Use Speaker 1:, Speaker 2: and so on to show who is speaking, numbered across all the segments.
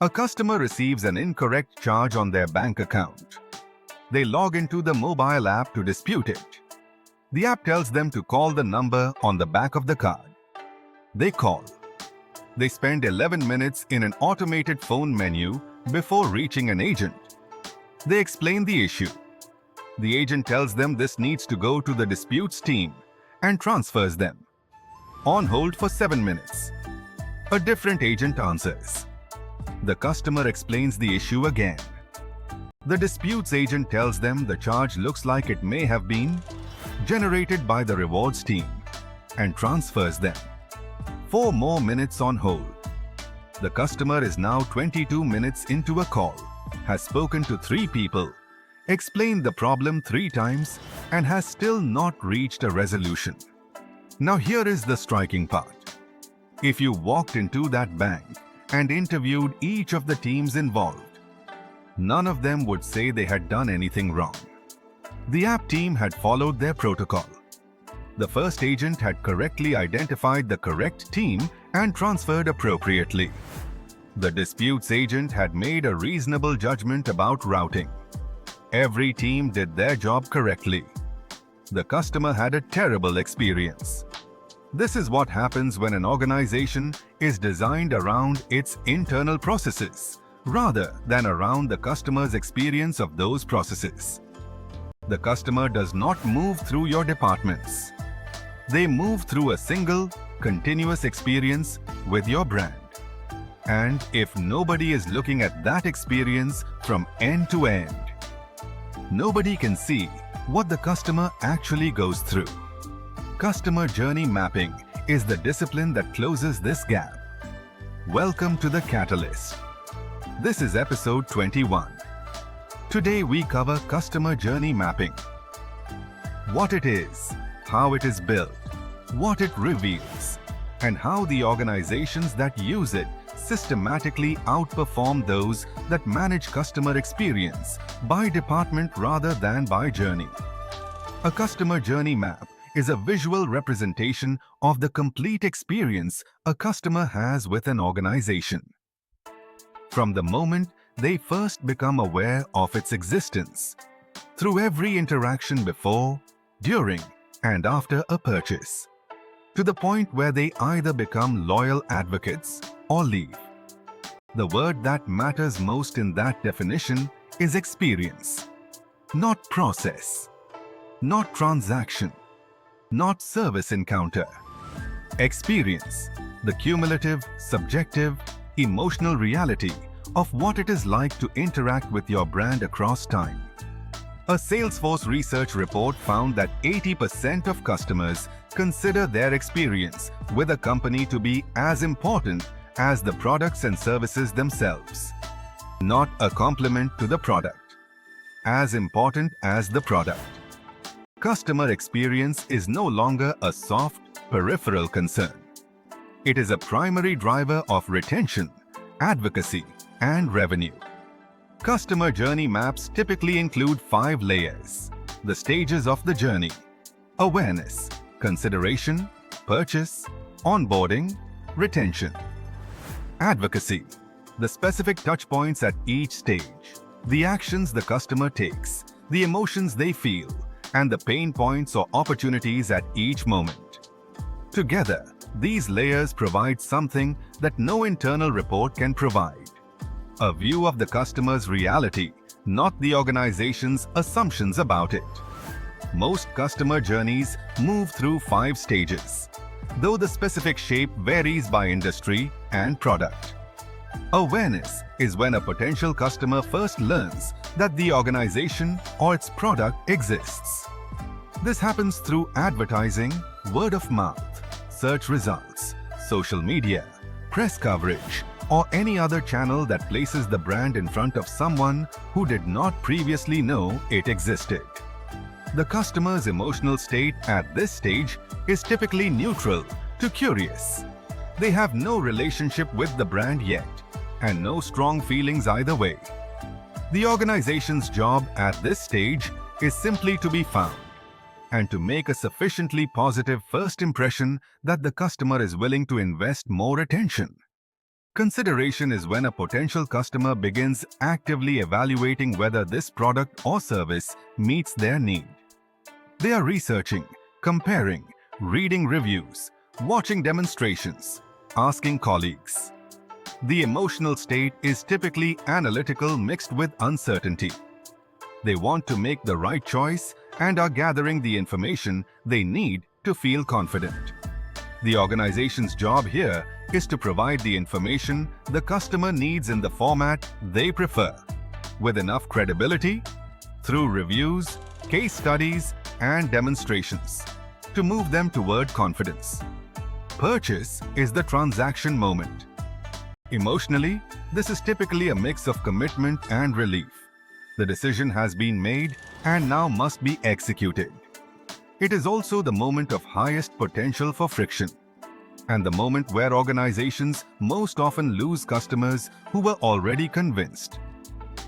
Speaker 1: A customer receives an incorrect charge on their bank account. They log into the mobile app to dispute it. The app tells them to call the number on the back of the card. They call. They spend 11 minutes in an automated phone menu before reaching an agent. They explain the issue. The agent tells them this needs to go to the disputes team and transfers them. On hold for 7 minutes. A different agent answers. The customer explains the issue again. The disputes agent tells them the charge looks like it may have been generated by the rewards team and transfers them. 4 more minutes on hold. The customer is now 22 minutes into a call, has spoken to 3 people, explained the problem 3 times, and has still not reached a resolution. Now here is the striking part. If you walked into that bank and interviewed each of the teams involved, none of them would say they had done anything wrong. The app team had followed their protocol. The first agent had correctly identified the correct team and transferred appropriately. The disputes agent had made a reasonable judgment about routing. Every team did their job correctly. The customer had a terrible experience. This is what happens when an organization is designed around its internal processes rather than around the customer's experience of those processes. The customer does not move through your departments. They move through a single, continuous experience with your brand. And if nobody is looking at that experience from end to end, nobody can see what the customer actually goes through. Customer journey mapping is the discipline that closes this gap. Welcome to the Catalyst. This is episode 21. Today we cover customer journey mapping. What it is, how it is built, what it reveals, and how the organizations that use it systematically outperform those that manage customer experience by department rather than by journey. A customer journey map is a visual representation of the complete experience a customer has with an organization. From the moment they first become aware of its existence, through every interaction before, during, and after a purchase, to the point where they either become loyal advocates or leave. The word that matters most in that definition is experience, not process, not transaction, not service encounter. Experience, the cumulative, subjective, emotional reality of what it is like to interact with your brand across time. A Salesforce research report found that 80% of customers consider their experience with a company to be as important as the products and services themselves. Not a complement to the product. As important as the product. Customer experience is no longer a soft, peripheral concern. It is a primary driver of retention, advocacy, and revenue. Customer journey maps typically include 5 layers. The stages of the journey: awareness, consideration, purchase, onboarding, retention. Advocacy, the specific touchpoints at each stage, the actions the customer takes, the emotions they feel, and the pain points or opportunities at each moment. Together, these layers provide something that no internal report can provide. A view of the customer's reality, not the organization's assumptions about it. Most customer journeys move through 5 stages, though the specific shape varies by industry and product. Awareness is when a potential customer first learns that the organization or its product exists. This happens through advertising, word of mouth, search results, social media, press coverage, or any other channel that places the brand in front of someone who did not previously know it existed. The customer's emotional state at this stage is typically neutral to curious. They have no relationship with the brand yet, and no strong feelings either way. The organization's job at this stage is simply to be found, and to make a sufficiently positive first impression that the customer is willing to invest more attention. Consideration is when a potential customer begins actively evaluating whether this product or service meets their need. They are researching, comparing, reading reviews, watching demonstrations, asking colleagues. The emotional state is typically analytical mixed with uncertainty. They want to make the right choice and are gathering the information they need to feel confident. The organization's job here is to provide the information the customer needs in the format they prefer, with enough credibility, through reviews, case studies, and demonstrations, to move them toward confidence. Purchase is the transaction moment. Emotionally, this is typically a mix of commitment and relief. The decision has been made and now must be executed. It is also the moment of highest potential for friction, and the moment where organizations most often lose customers who were already convinced.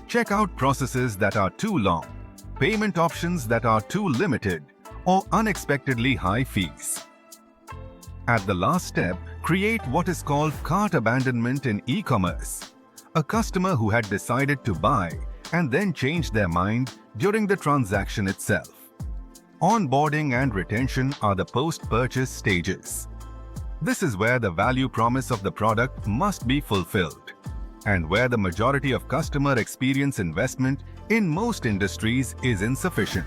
Speaker 1: Checkout processes that are too long, payment options that are too limited, or unexpectedly high fees. At the last step, create what is called cart abandonment in e-commerce. A customer who had decided to buy and then changed their mind during the transaction itself. Onboarding and retention are the post-purchase stages. This is where the value promise of the product must be fulfilled, and where the majority of customer experience investment in most industries is insufficient.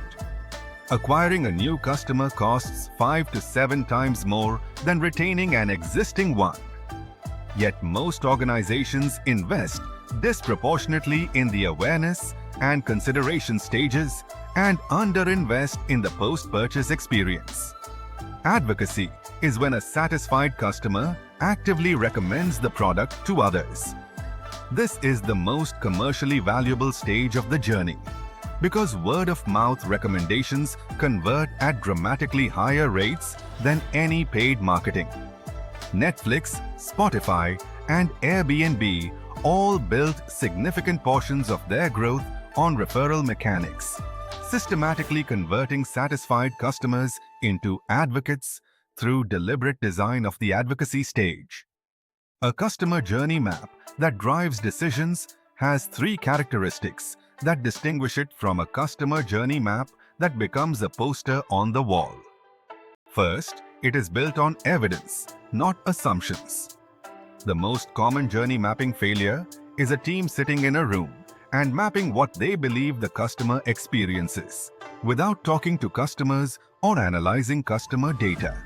Speaker 1: Acquiring a new customer costs 5 to 7 times more than retaining an existing one. Yet most organizations invest disproportionately in the awareness and consideration stages and underinvest in the post-purchase experience. Advocacy is when a satisfied customer actively recommends the product to others. This is the most commercially valuable stage of the journey, because word-of-mouth recommendations convert at dramatically higher rates than any paid marketing. Netflix, Spotify, and Airbnb all built significant portions of their growth on referral mechanics, systematically converting satisfied customers into advocates through deliberate design of the advocacy stage. A customer journey map that drives decisions has 3 characteristics that distinguish it from a customer journey map that becomes a poster on the wall. First, it is built on evidence, not assumptions. The most common journey mapping failure is a team sitting in a room and mapping what they believe the customer experiences, without talking to customers or analyzing customer data.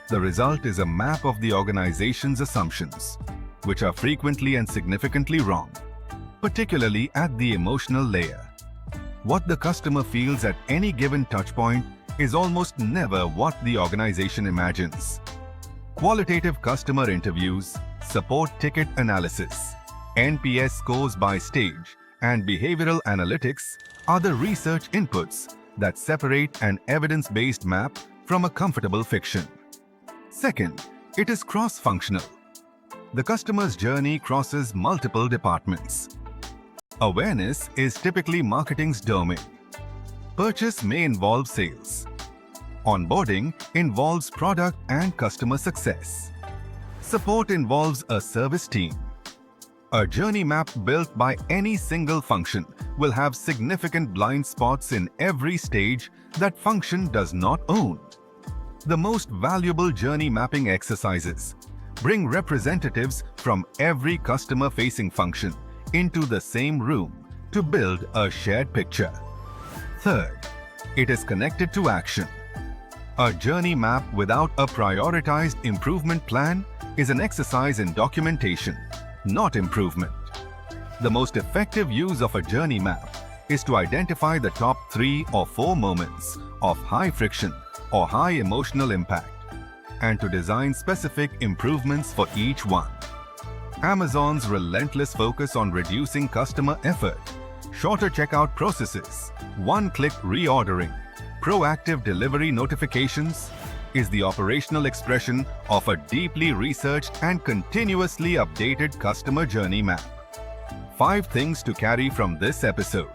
Speaker 1: The result is a map of the organization's assumptions, which are frequently and significantly wrong, particularly at the emotional layer. What the customer feels at any given touchpoint is almost never what the organization imagines. Qualitative customer interviews, support ticket analysis, NPS scores by stage, and behavioral analytics are the research inputs that separate an evidence-based map from a comfortable fiction. Second, it is cross-functional. The customer's journey crosses multiple departments. Awareness is typically marketing's domain. Purchase may involve sales. Onboarding involves product and customer success. Support involves a service team. A journey map built by any single function will have significant blind spots in every stage that function does not own. The most valuable journey mapping exercises bring representatives from every customer-facing function into the same room to build a shared picture. Third, it is connected to action. A journey map without a prioritized improvement plan is an exercise in documentation, not improvement. The most effective use of a journey map is to identify the top 3 or 4 moments of high friction or high emotional impact, and to design specific improvements for each one. Amazon's relentless focus on reducing customer effort, shorter checkout processes, one-click reordering, proactive delivery notifications is the operational expression of a deeply researched and continuously updated customer journey map. 5 things to carry from this episode.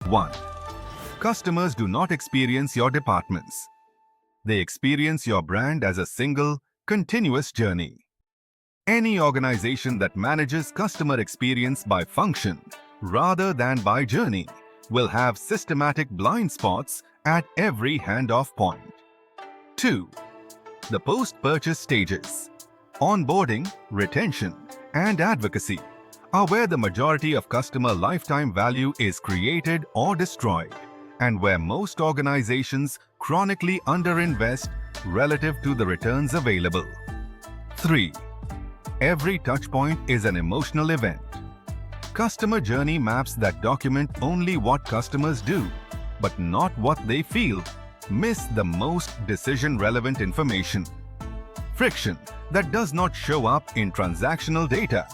Speaker 1: 1. Customers do not experience your departments. They experience your brand as a single, continuous journey. Any organization that manages customer experience by function rather than by journey will have systematic blind spots at every handoff point. 2. The post-purchase stages. Onboarding, retention, and advocacy are where the majority of customer lifetime value is created or destroyed, and where most organizations chronically underinvest relative to the returns available. 3. Every touchpoint is an emotional event. Customer journey maps that document only what customers do, but not what they feel, miss the most decision-relevant information. Friction that does not show up in transactional data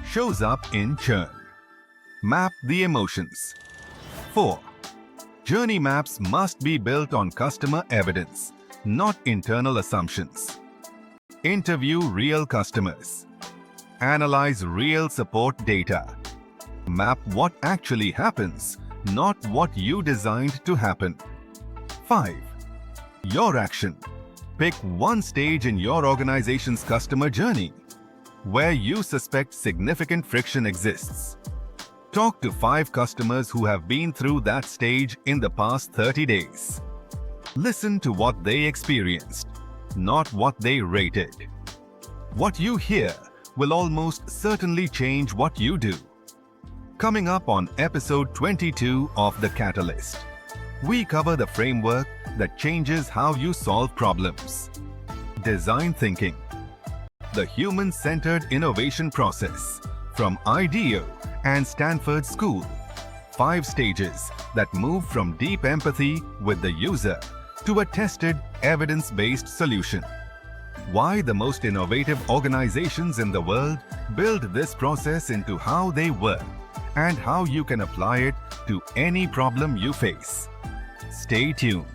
Speaker 1: shows up in churn. Map the emotions. 4. Journey maps must be built on customer evidence, not internal assumptions. Interview real customers. Analyze real support data. Map what actually happens, not what you designed to happen. 5. Your action. Pick one stage in your organization's customer journey where you suspect significant friction exists. Talk to 5 customers who have been through that stage in the past 30 days. Listen to what they experienced, not what they rated. What you hear will almost certainly change what you do. Coming up on episode 22 of The Catalyst, we cover the framework that changes how you solve problems. Design thinking. The human-centered innovation process from IDEO and Stanford School. 5 stages that move from deep empathy with the user to a tested, evidence-based solution. Why the most innovative organizations in the world build this process into how they work, and how you can apply it to any problem you face. Stay tuned.